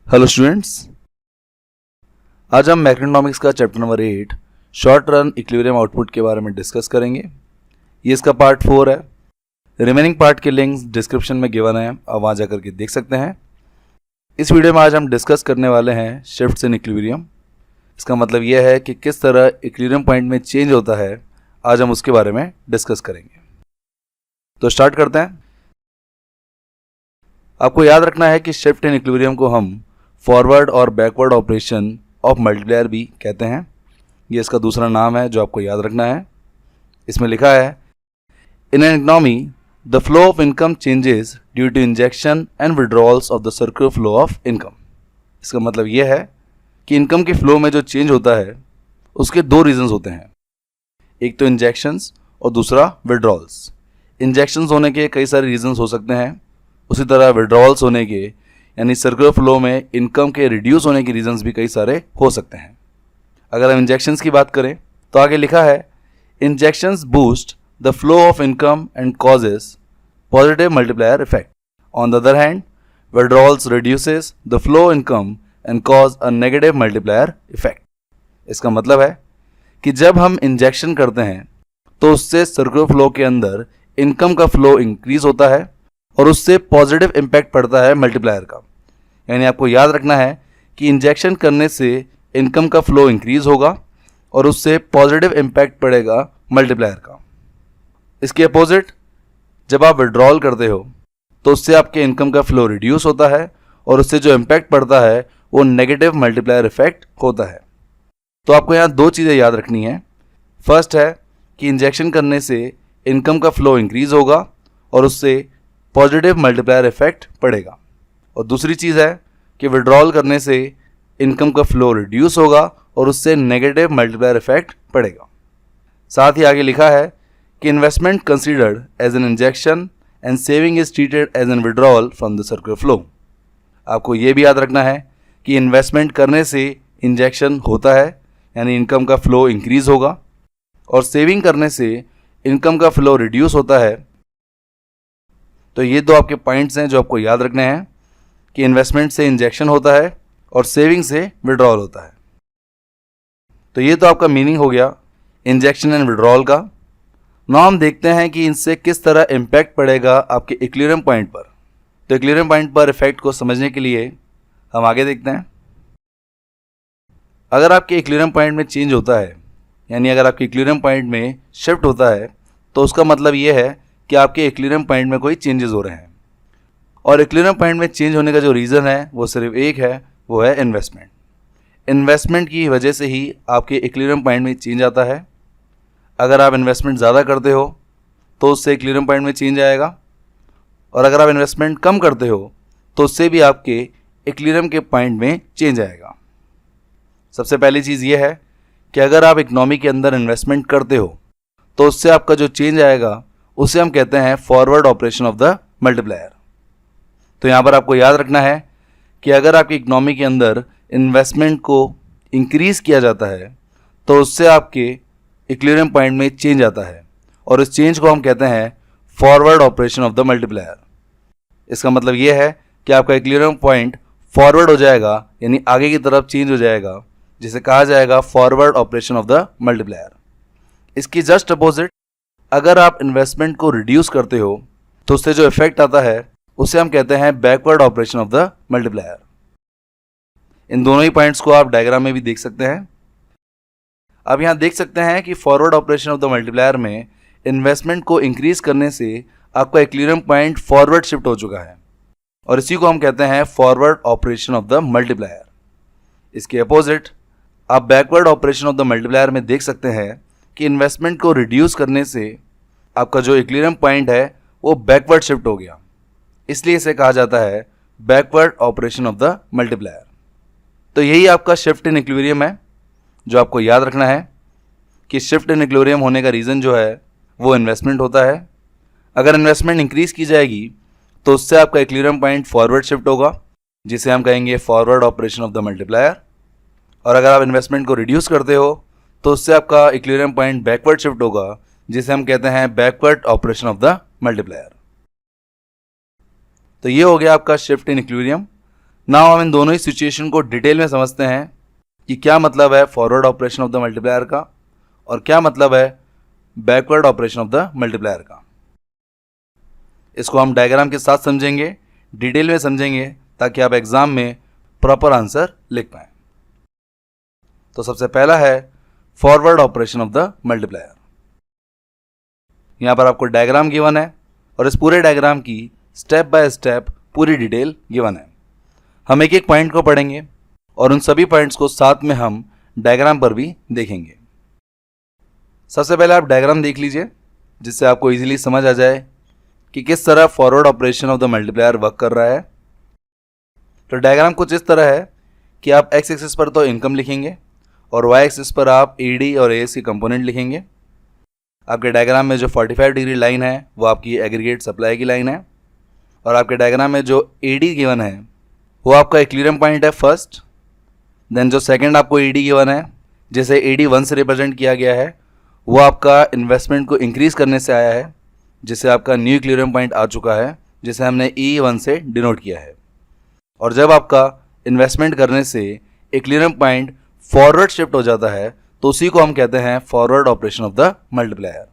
Hello students, आज हम macroeconomics का chapter number 8 short run equilibrium output के बारे में डिस्कस करेंगे। ये इसका पार्ट 4 है। रिमेनिंग पार्ट के लिंक्स डिस्क्रिप्शन में गिवन है, आप वहाँ जाकर के देख सकते हैं। इस वीडियो में आज हम डिस्कस करने वाले हैं शिफ्ट्स इन इक्विलिब्रियम। इसका मतलब यह है कि किस तरह इक्विलिब्रियम पॉइंट में चेंज होता है, आज हम उसके बारे में डिस्कस करेंगे। तो स्टार्ट करते हैं। आपको याद रखना है कि शिफ्ट इन इक्विलिब्रियम को हम फॉरवर्ड और बैकवर्ड ऑपरेशन ऑफ मल्टीप्लायर भी कहते हैं। ये इसका दूसरा नाम है जो आपको याद रखना है। इसमें लिखा है, in an economy the flow of income changes due to injection and withdrawals of the circular flow of income. इसका मतलब यह है कि इनकम के फ्लो में जो चेंज होता है उसके दो रीजंस होते हैं, एक तो इंजेक्शंस और दूसरा विड्रॉल्स। इंजेक्शंस होने के कई सारे रीजंस हो सकते हैं, उसी तरह विड्रॉल्स होने के यानी सर्कुलर फ्लो में इनकम के रिड्यूस होने के रीजंस भी कई सारे हो सकते हैं। अगर हम इंजेक्शंस की बात करें तो आगे लिखा है, injections boost the flow of income and causes positive multiplier effect. On the other hand withdrawals reduces the flow income and cause a negative multiplier effect. इसका मतलब है कि जब हम इंजेक्शन करते हैं तो उससे सर्कुलर फ्लो के अंदर इनकम का फ्लो इंक्रीज होता है और उससे पॉजिटिव इम्पैक्ट पड़ता है मल्टीप्लायर का। यानी आपको याद रखना है कि इंजेक्शन करने से इनकम का फ्लो इंक्रीज होगा और उससे पॉजिटिव इम्पैक्ट पड़ेगा मल्टीप्लायर का। इसके अपोजिट जब आप विड्रॉल करते हो तो उससे आपके इनकम का फ्लो रिड्यूस होता है और उससे जो इम्पैक्ट पड़ता है वो नेगेटिव मल्टीप्लायर इफेक्ट होता है। तो आपको यहाँ दो चीज़ें याद रखनी है। फर्स्ट है कि इंजेक्शन करने से इनकम का फ्लो इंक्रीज होगा और उससे पॉजिटिव मल्टीप्लायर इफेक्ट पड़ेगा, और दूसरी चीज़ है कि विड्रॉल करने से इनकम का फ्लो रिड्यूस होगा और उससे नेगेटिव मल्टीप्लायर इफेक्ट पड़ेगा। साथ ही आगे लिखा है कि investment considered as an injection and saving is treated as an withdrawal from the circular flow. आपको ये भी याद रखना है कि इन्वेस्टमेंट करने से इंजेक्शन होता है यानी इनकम का फ्लो इंक्रीज होगा, और सेविंग करने से इनकम का फ्लो रिड्यूस होता है। तो ये दो आपके पॉइंट्स हैं जो आपको याद रखने हैं कि इन्वेस्टमेंट से इंजेक्शन होता है और सेविंग से विड्रॉल होता है। तो ये तो आपका मीनिंग हो गया इंजेक्शन एंड विड्रॉल का। नाउ हम देखते हैं कि इनसे किस तरह इम्पैक्ट पड़ेगा आपके इक्विलिब्रियम पॉइंट पर। तो इक्विलिब्रियम पॉइंट पर इफेक्ट को समझने के लिए हम आगे देखते हैं। अगर आपके इक्विलिब्रियम पॉइंट में चेंज होता है, यानी अगर आपके इक्विलिब्रियम पॉइंट में शिफ्ट होता है, तो उसका मतलब ये है कि आपके इक्विलिब्रियम पॉइंट में कोई चेंजेस हो रहे हैं। और इक्विलिब्रियम पॉइंट में चेंज होने का जो रीज़न है वो सिर्फ एक है, वो है इन्वेस्टमेंट। इन्वेस्टमेंट की वजह से ही आपके इक्विलिब्रियम पॉइंट में चेंज आता है। अगर आप इन्वेस्टमेंट ज़्यादा करते हो तो उससे इक्विलिब्रियम पॉइंट में चेंज आएगा, और अगर आप इन्वेस्टमेंट कम करते हो तो उससे भी आपके इक्विलिब्रियम के पॉइंट में चेंज आएगा। सबसे पहली चीज़ ये है कि अगर आप इकोनॉमी के अंदर इन्वेस्टमेंट करते हो तो उससे आपका जो चेंज आएगा उसे हम कहते हैं forward operation of the multiplier. तो यहाँ पर आपको याद रखना है कि अगर आपकी इकोनॉमी के अंदर इन्वेस्टमेंट को इंक्रीज़ किया जाता है तो उससे आपके इक्विलिब्रियम पॉइंट में चेंज आता है, और इस चेंज को हम कहते हैं forward operation of the multiplier. इसका मतलब यह है कि आपका इक्विलिब्रियम पॉइंट फॉरवर्ड हो जाएगा, यानी आगे की तरफ चेंज हो जाएगा, जिसे कहा जाएगा forward operation of the multiplier. इसकी जस्ट अपोजिट अगर आप इन्वेस्टमेंट को रिड्यूस करते हो तो उससे जो इफेक्ट आता है उसे हम कहते हैं backward operation of the multiplier. इन दोनों ही पॉइंट्स को आप डायग्राम में भी देख सकते हैं। अब यहाँ देख सकते हैं कि forward operation of the multiplier में इन्वेस्टमेंट को इंक्रीज करने से आपका इक्विलिब्रियम पॉइंट फॉरवर्ड शिफ्ट हो चुका है, और इसी को हम कहते हैं forward operation of the multiplier. इसके अपोजिट आप backward operation of the multiplier में देख सकते हैं कि इन्वेस्टमेंट को रिड्यूस करने से आपका जो इक्विलिब्रियम पॉइंट है वो बैकवर्ड शिफ्ट हो गया, इसलिए इसे कहा जाता है backward operation of the multiplier. तो यही आपका शिफ्ट इन इक्विलिब्रियम है जो आपको याद रखना है कि शिफ्ट इन इक्विलिब्रियम होने का रीज़न जो है वो इन्वेस्टमेंट होता है। अगर इन्वेस्टमेंट इंक्रीज़ की जाएगी तो उससे आपका इक्विलिब्रियम पॉइंट फॉरवर्ड शिफ्ट होगा, जिसे हम कहेंगे forward operation of the multiplier. और अगर आप इन्वेस्टमेंट को रिड्यूस करते हो तो उससे आपका इक्विलिब्रियम पॉइंट बैकवर्ड शिफ्ट होगा, जिसे हम कहते हैं backward operation of the multiplier. तो ये हो गया आपका शिफ्ट इन इक्विलिब्रियम। नाउ हम इन दोनों ही सिचुएशन को डिटेल में समझते हैं कि क्या मतलब है forward operation of the multiplier का और क्या मतलब है backward operation of the multiplier का। इसको हम डायग्राम के साथ समझेंगे, डिटेल में समझेंगे, ताकि आप एग्जाम में प्रॉपर आंसर लिख पाएं। तो सबसे पहला है forward operation of the multiplier. यहां पर आपको डायग्राम गिवन है और इस पूरे डायग्राम की स्टेप बाय स्टेप पूरी डिटेल गिवन है। हम एक एक पॉइंट को पढ़ेंगे और उन सभी पॉइंट्स को साथ में हम डायग्राम पर भी देखेंगे। सबसे पहले आप डायग्राम देख लीजिए, जिससे आपको इजीली समझ आ जाए कि किस तरह forward operation of the multiplier work कर रहा है। तो डायग्राम कुछ इस तरह है कि आप एक्स एक्सिस पर तो इनकम लिखेंगे और वाई एक्सिस पर आप ईडी और एएस की कंपोनेंट लिखेंगे। आपके डायग्राम में जो 45 डिग्री लाइन है वो आपकी एग्रीगेट सप्लाई की लाइन है और आपके डायग्राम में जो एडी गिवन है वो आपका इक्विलिब्रियम पॉइंट है फर्स्ट। देन जो सेकंड आपको एडी गिवन है, जिसे एडी 1 से रिप्रेजेंट किया गया है, वो आपका इन्वेस्टमेंट को इंक्रीज करने से आया है, जिससे आपका न्यू इक्विलिब्रियम पॉइंट आ चुका है, जिसे हमने E1 से डिनोट किया है। और जब आपका इन्वेस्टमेंट करने से इक्विलिब्रियम पॉइंट फॉरवर्ड शिफ्ट हो जाता है तो उसी को हम कहते हैं forward operation of the multiplier.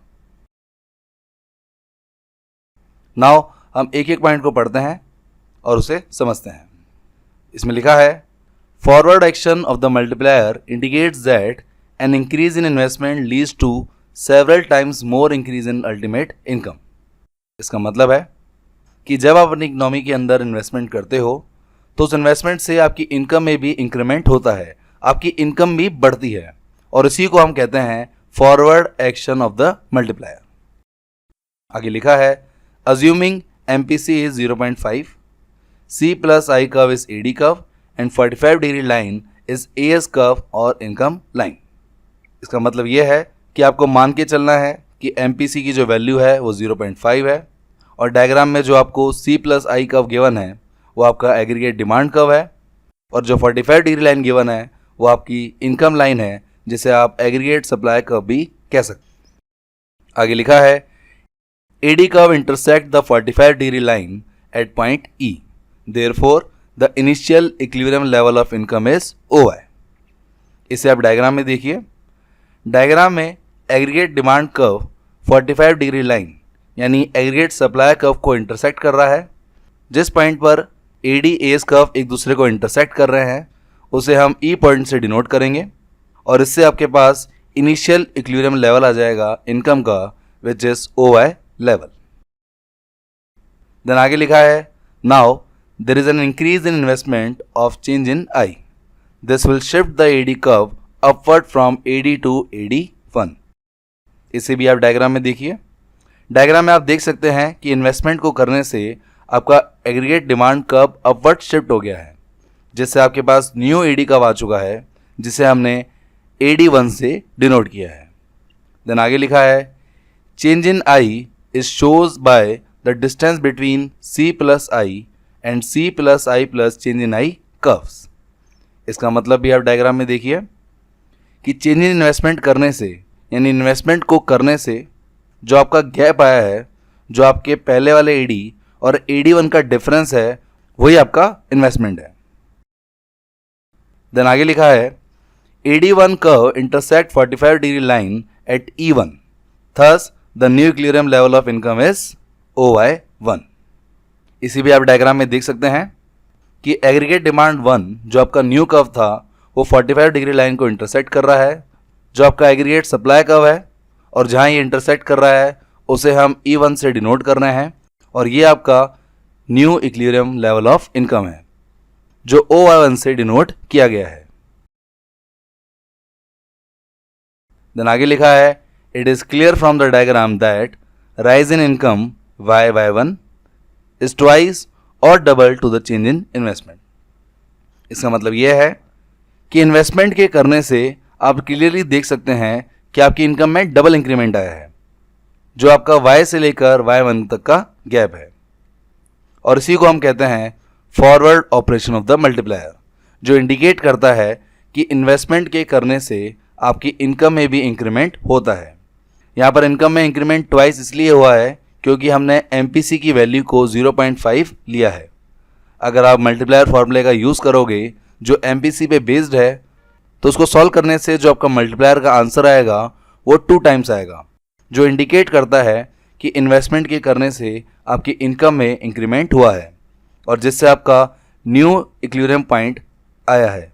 Now हम एक एक पॉइंट को पढ़ते हैं और उसे समझते हैं। इसमें लिखा है forward action of the multiplier indicates that an increase in investment leads to several times more increase in ultimate income. इसका मतलब है कि जब आप अपनी इकोनॉमी के अंदर इन्वेस्टमेंट करते हो तो उस इन्वेस्टमेंट से आपकी इनकम में भी इंक्रीमेंट होता है, आपकी इनकम भी बढ़ती है और इसी को हम कहते हैं forward action of the multiplier. आगे लिखा है assuming MPC is 0.5, c plus i curve is AD curve and 45 degree line is AS curve और इनकम लाइन। इसका मतलब यह है कि आपको मान के चलना है कि एमपीसी की जो वैल्यू है वो 0.5 है और डायग्राम में जो आपको c plus i curve given है वो आपका एग्रीगेट डिमांड कर्व है और जो 45 डिग्री लाइन गिवन है वो आपकी इनकम लाइन है, जिसे आप एग्रीगेट सप्लाई कर्व भी कह सकते। आगे लिखा है AD curve intersect the 45 degree line at point e, therefore the initial equilibrium level of income is OI। इसे आप डायग्राम में देखिए। डायग्राम में aggregate demand curve 45 degree line यानी एग्रीगेट सप्लाई कर्व को इंटरसेक्ट कर रहा है। जिस पॉइंट पर एडी एस कर्व एक दूसरे को इंटरसेक्ट कर रहे हैं उसे हम ई पॉइंट से डिनोट करेंगे और इससे आपके पास इनिशियल इक्विलिब्रियम लेवल आ जाएगा इनकम का, which is OI level. Then आगे लिखा है now there is an increase in investment of change in i, this will shift the AD curve upward from AD to AD1। इसे भी आप diagram में देखिए। डायग्राम में आप देख सकते हैं कि इन्वेस्टमेंट को करने से आपका aggregate demand curve upward shift हो गया है, जिससे आपके पास न्यू एडी कर्व आ चुका है, जिसे हमने AD1 से डिनोट किया है। देन आगे लिखा है change in I is shows by the distance between C plus I and C plus I plus change in I curves. इसका मतलब भी आप डायग्राम में देखिए कि चेंज इन इन्वेस्टमेंट करने से यानी इन्वेस्टमेंट को करने से जो आपका गैप आया है, जो आपके पहले वाले AD और AD1 का डिफरेंस है, वही आपका इन्वेस्टमेंट है। देन आगे लिखा है AD1 curve intersect 45 degree line eight E1, thus the new equilibrium level of income is OI1। इसी भी आप डायग्राम में देख सकते हैं कि एग्रीगेट डिमांड 1 जो आपका न्यू कर्व था वो 45 डिग्री लाइन को इंटरसेक्ट कर रहा है, जो आपका एग्रीगेट सप्लाई कर्व है, और जहां ये इंटरसेक्ट कर रहा है उसे हम E1 से डिनोट कर रहे हैं और ये आपका new equilibrium level of income है जो OI1 से डिनोट किया गया है। देन आगे लिखा है it is clear from the diagram that rise in income Y1 is twice और double to the change in investment. इसका मतलब यह है कि इन्वेस्टमेंट के करने से आप क्लियरली देख सकते हैं कि आपकी इनकम में डबल इंक्रीमेंट आया है, जो आपका Y से लेकर Y1 तक का गैप है, और इसी को हम कहते हैं forward operation of the multiplier, जो इंडिकेट करता है कि इन्वेस्टमेंट के करने से आपकी इनकम में भी इंक्रीमेंट होता है। यहाँ पर इनकम में इंक्रीमेंट ट्वाइस इसलिए हुआ है क्योंकि हमने MPC की वैल्यू को 0.5 लिया है। अगर आप मल्टीप्लायर फॉर्मूले का यूज़ करोगे जो MPC पे बेस्ड है, तो उसको सॉल्व करने से जो आपका मल्टीप्लायर का आंसर आएगा वो 2 टाइम्स आएगा, जो इंडिकेट करता है कि इन्वेस्टमेंट के करने से आपकी इनकम में इंक्रीमेंट हुआ है और जिससे आपका न्यू इक्विलिब्रियम पॉइंट आया है,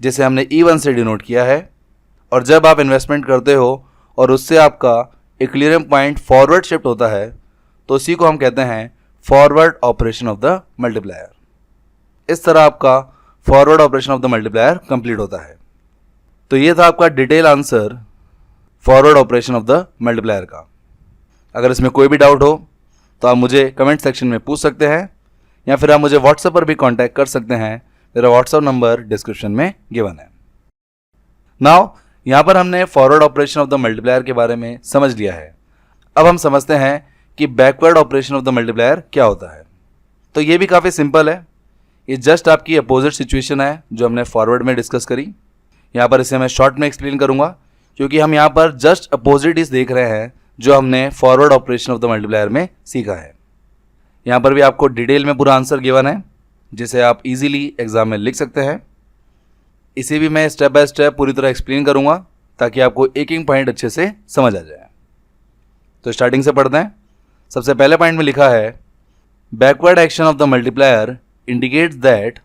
जिसे हमने E1 से डिनोट किया है। और जब आप इन्वेस्टमेंट करते हो और उससे आपका इक्विलिब्रियम पॉइंट फॉरवर्ड शिफ्ट होता है, तो इसी को हम कहते हैं forward operation of the multiplier. इस तरह आपका forward operation of the multiplier complete होता है। तो ये था आपका detail answer forward operation of the multiplier का। अगर इसमें कोई भी डाउट हो तो आप मुझे कमेंट सेक्शन में पूछ सकते हैं या फिर आप मुझे व्हाट्सएप पर भी कांटेक्ट कर सकते हैं। मेरा व्हाट्सएप नंबर डिस्क्रिप्शन में गिवन है। नाउ यहाँ पर हमने forward operation of the multiplier के बारे में समझ लिया है। अब हम समझते हैं कि backward operation of the multiplier क्या होता है। तो ये भी काफ़ी सिंपल है। ये जस्ट आपकी अपोजिट सिचुएशन है जो हमने फॉरवर्ड में डिस्कस करी। यहाँ पर इसे मैं शॉर्ट में एक्सप्लेन करूँगा क्योंकि हम यहाँ पर जस्ट अपोजिट ही देख रहे हैं जो हमने forward operation of the multiplier में सीखा है। यहाँ पर भी आपको डिटेल में पूरा आंसर गिवन है जिसे आप इजीली एग्जाम में लिख सकते हैं। इसे भी मैं स्टेप बाय स्टेप पूरी तरह एक्सप्लेन करूँगा ताकि आपको एक एक पॉइंट अच्छे से समझ आ जाए। तो स्टार्टिंग से पढ़ते हैं। सबसे पहले पॉइंट में लिखा है backward action of the multiplier indicates that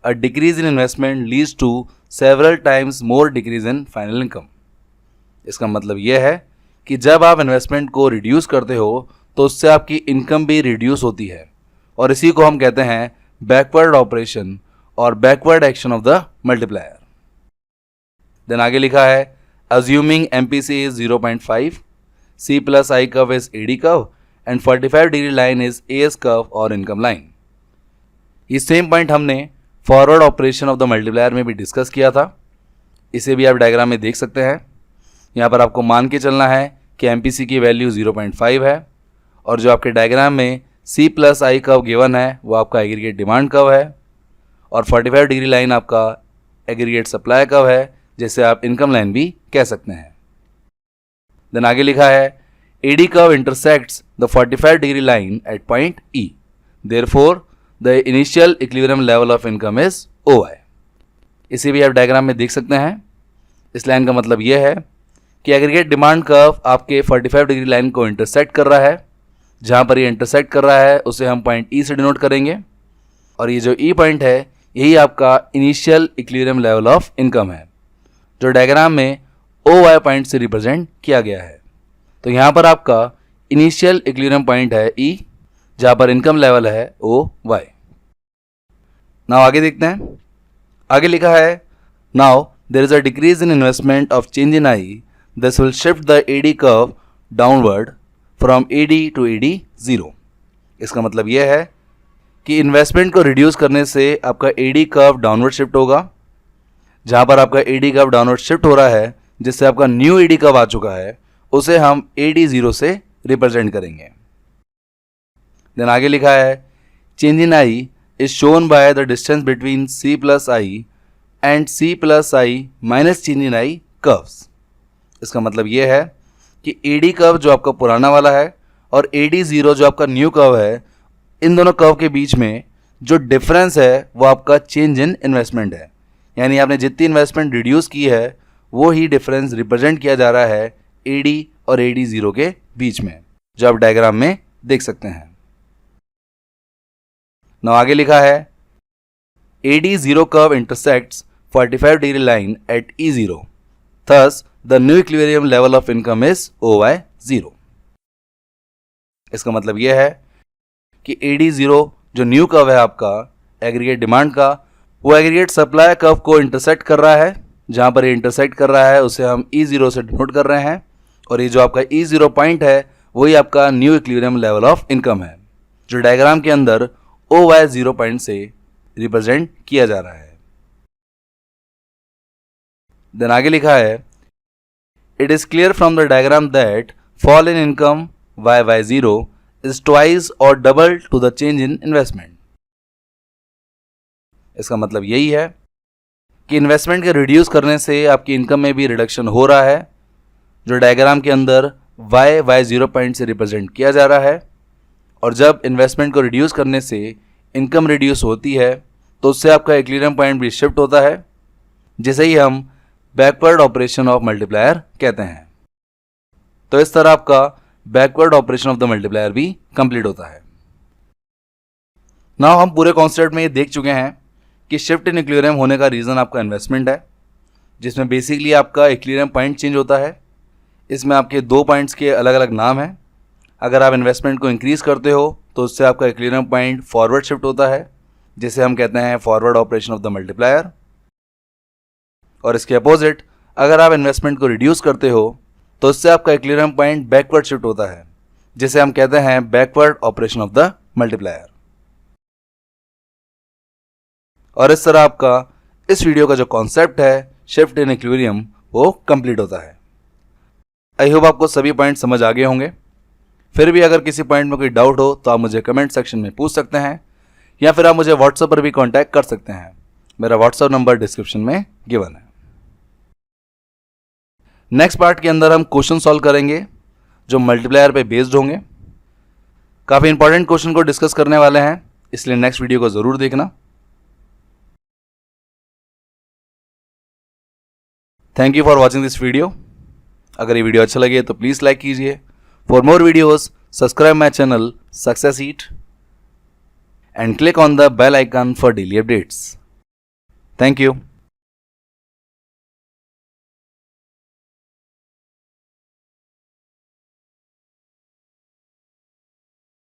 a decrease in investment leads to several times more decrease in final income. इसका मतलब यह है कि जब आप इन्वेस्टमेंट को रिड्यूस करते हो तो उससे आपकी इनकम भी रिड्यूस होती है और इसी को हम कहते हैं बैकवर्ड ऑपरेशन और backward action of the multiplier. Then आगे लिखा है assuming MPC is 0.5, C plus I curve is AD curve and 45 degree line is AS curve और इनकम लाइन। ये सेम पॉइंट हमने forward operation of the multiplier में भी discuss किया था। इसे भी आप डायग्राम में देख सकते हैं। यहाँ पर आपको मान के चलना है कि MPC की वैल्यू 0.5 है और जो आपके डायग्राम में C plus I curve given है वो आपका एग्रीगेट डिमांड कर्व है और 45 डिग्री लाइन आपका एग्रीगेट सप्लाई कर्व है जिसे आप इनकम लाइन भी कह सकते हैं। देन आगे लिखा है AD curve intersects the 45 degree line at point E, therefore the initial equilibrium level of income is OI। इसे भी आप डायग्राम में देख सकते हैं। इस लाइन का मतलब यह है कि एग्रीगेट डिमांड कर्व आपके 45 डिग्री लाइन को इंटरसेक्ट कर रहा है। जहाँ पर ये इंटरसेक्ट कर रहा है उसे हम पॉइंट E से डिनोट करेंगे और ये जो E पॉइंट है यही आपका initial equilibrium level of income है जो डायग्राम में OY पॉइंट से रिप्रेजेंट किया गया है। तो यहाँ पर आपका इनिशियल इक्विलिब्रियम पॉइंट है E, जहाँ पर इनकम लेवल है OY। नाउ आगे देखते हैं। आगे लिखा है now there is a decrease in investment of change in I, this will shift the AD curve downward from AD to AD 0। इसका मतलब यह है कि इन्वेस्टमेंट को रिड्यूस करने से आपका AD कर्व डाउनवर्ड शिफ्ट होगा। जहाँ पर आपका AD कर्व डाउनवर्ड शिफ्ट हो रहा है जिससे आपका न्यू AD कर्व आ चुका है उसे हम AD 0 से रिप्रेजेंट करेंगे। देन आगे लिखा है change in I is shown by the distance between C plus I and C plus I minus change in I curves. इसका मतलब यह है कि AD कर्व जो आपका पुराना वाला है और AD 0 जो आपका न्यू कर्व है, इन दोनों कर्व के बीच में जो डिफरेंस है वो आपका चेंज इन इन्वेस्टमेंट है। यानी आपने जितनी इन्वेस्टमेंट रिड्यूस की है वो ही डिफरेंस रिप्रेजेंट किया जा रहा है AD और AD 0 के बीच में, जो आप डायग्राम में देख सकते हैं। नाउ आगे लिखा है AD 0 curve intersects 45 degree line eight E0, thus the new equilibrium level of income is OY 0। इसका मतलब यह है कि AD 0 जो न्यू कर्व है आपका एग्रीगेट डिमांड का, वो एग्रीगेट सप्लाई कर्व को इंटरसेक्ट कर रहा है। जहाँ पर ये इंटरसेक्ट कर रहा है उसे हम E0 से डिनोट कर रहे हैं और ये जो आपका E0 पॉइंट है वही आपका new equilibrium level of income है जो डायग्राम के अंदर OY 0 पॉइंट से रिप्रेजेंट किया जा रहा है। देन आगे लिखा है it is clear from the diagram that fall in income YY0 is twice और double to the change in investment. इसका मतलब यही है कि इन्वेस्टमेंट के रिड्यूस करने से आपकी इनकम में भी रिडक्शन हो रहा है जो डायग्राम के अंदर YY0 पॉइंट से रिप्रेजेंट किया जा रहा है। और जब इन्वेस्टमेंट को रिड्यूस करने से इनकम रिड्यूस होती है तो उससे आपका इक्विलिब्रियम पॉइंट भी शिफ्ट होता है, जिसे ही हम बैकवर्ड ऑपरेशन ऑफ मल्टीप्लायर कहते हैं। तो इस तरह आपका backward operation of the multiplier भी कंप्लीट होता है। नाउ हम पूरे कॉन्सेप्ट में ये देख चुके हैं कि शिफ्ट इन इक्विलिब्रियम होने का रीज़न आपका इन्वेस्टमेंट है, जिसमें बेसिकली आपका इक्विलिब्रियम पॉइंट चेंज होता है। इसमें आपके 2 पॉइंट्स के अलग अलग नाम हैं। अगर आप इन्वेस्टमेंट को इंक्रीज़ करते हो तो उससे आपका इक्विलिब्रियम पॉइंट फॉरवर्ड शिफ्ट होता है, जिसे हम कहते हैं forward operation of the multiplier. और इसके अपोजिट अगर आप इन्वेस्टमेंट को रिड्यूस करते हो तो उससे आपका इक्विलिब्रियम पॉइंट बैकवर्ड शिफ्ट होता है, जिसे हम कहते हैं backward operation of the multiplier. और इस तरह आपका इस वीडियो का जो कॉन्सेप्ट है शिफ्ट इन इक्विलिब्रियम वो कंप्लीट होता है। आई होप आपको सभी पॉइंट समझ आ गए होंगे। फिर भी अगर किसी पॉइंट में कोई डाउट हो तो आप मुझे कमेंट सेक्शन में पूछ सकते हैं, या फिर आप मुझे व्हाट्सएप पर भी कांटेक्ट कर सकते हैं। मेरा व्हाट्सएप नंबर डिस्क्रिप्शन में गिवन है। नेक्स्ट पार्ट के अंदर हम क्वेश्चन सॉल्व करेंगे जो मल्टीप्लायर पे बेस्ड होंगे। काफ़ी इंपॉर्टेंट क्वेश्चन को डिस्कस करने वाले हैं, इसलिए नेक्स्ट वीडियो को ज़रूर देखना। Thank you for watching this video. अगर ये वीडियो अच्छा लगे तो प्लीज़ लाइक कीजिए। For more videos subscribe my channel success eat and click on the bell icon for daily updates. Thank you.